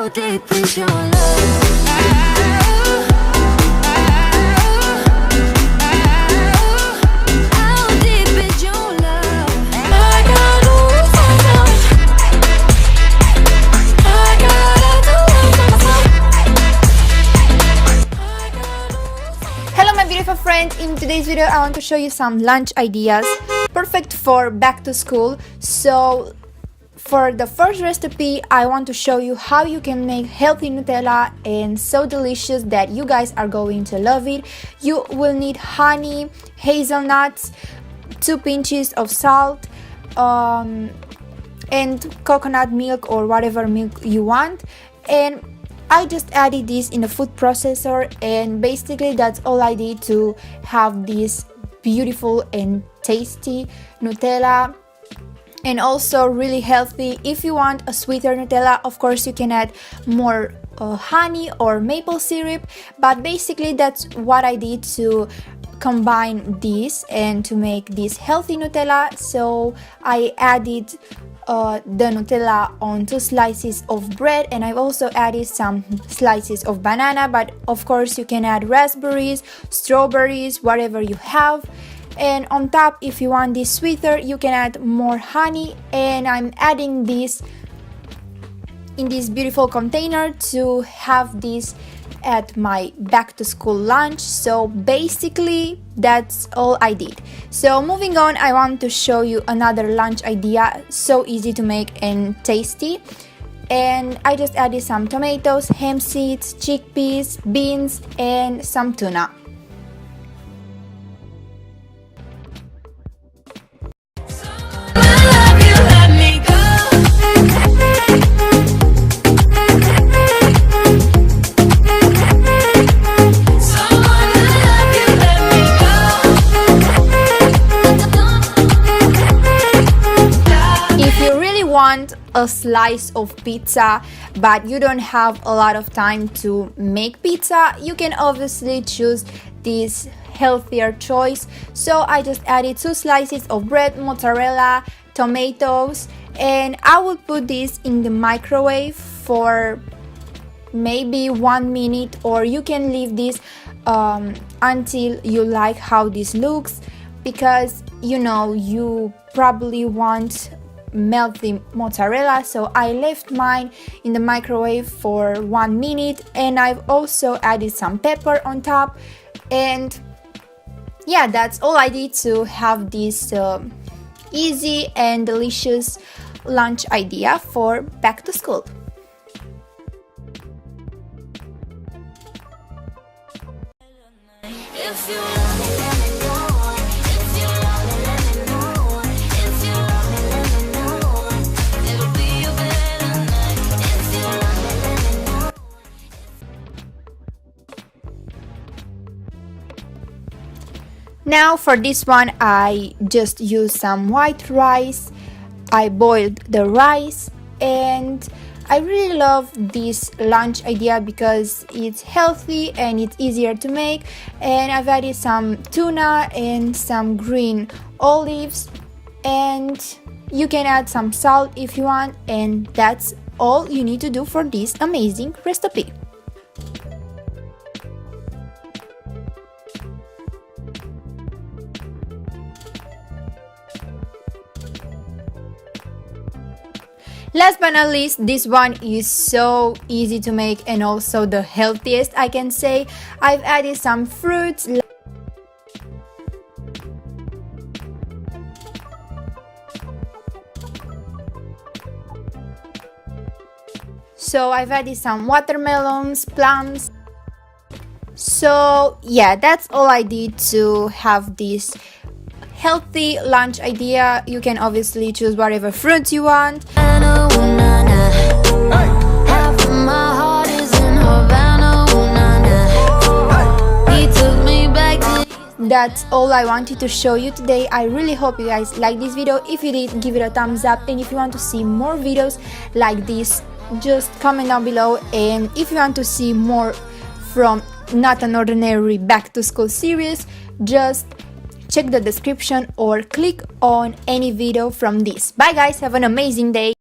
How deep is your love? Friends, in today's video I want to show you some lunch ideas perfect for back to school. So for the first recipe I want to show you how you can make healthy Nutella and so delicious that you guys are going to love it. You will need honey, hazelnuts, 2 pinches of salt, and coconut milk or whatever milk you want, and I just added this in a food processor, and basically that's all I did to have this beautiful and tasty Nutella, and also really healthy. If you want a sweeter Nutella, of course you can add more honey or maple syrup, but basically that's what I did to combine this and to make this healthy Nutella. So I added the Nutella on 2 slices of bread, and I've also added some slices of banana, but of course you can add raspberries, strawberries, whatever you have. And on top, if you want this sweeter, you can add more honey, and I'm adding this in this beautiful container to have this at my back to school lunch. So basically that's all I did. So moving on, I want to show you another lunch idea, so easy to make and tasty. And I just added some tomatoes, hemp seeds, chickpeas, beans, and some tuna. Want a slice of pizza but you don't have a lot of time to make pizza, you can obviously choose this healthier choice. So I just added 2 slices of bread, mozzarella, tomatoes, and I will put this in the microwave for maybe 1 minute, or you can leave this until you like how this looks, because you know you probably want melty mozzarella. So I left mine in the microwave for 1 minute, and I've also added some pepper on top. And yeah, that's all I did to have this easy and delicious lunch idea for back to school. Now for this one, I just used some white rice. I boiled the rice, and I really love this lunch idea because it's healthy and it's easier to make. And I've added some tuna and some green olives, and you can add some salt if you want, and that's all you need to do for this amazing recipe. Last but not least, this one is so easy to make and also the healthiest, I can say. I've added some fruits. So I've added some watermelons, plums. So yeah, that's all I did to have this healthy lunch idea. You can obviously choose whatever fruits you want. That's all I wanted to show you today. I really hope you guys like this video. If you did, give it a thumbs up, and if you want to see more videos like this, just comment down below. And if you want to see more from Not an Ordinary Back to School series, just check the description or click on any video from this. Bye guys, have an amazing day.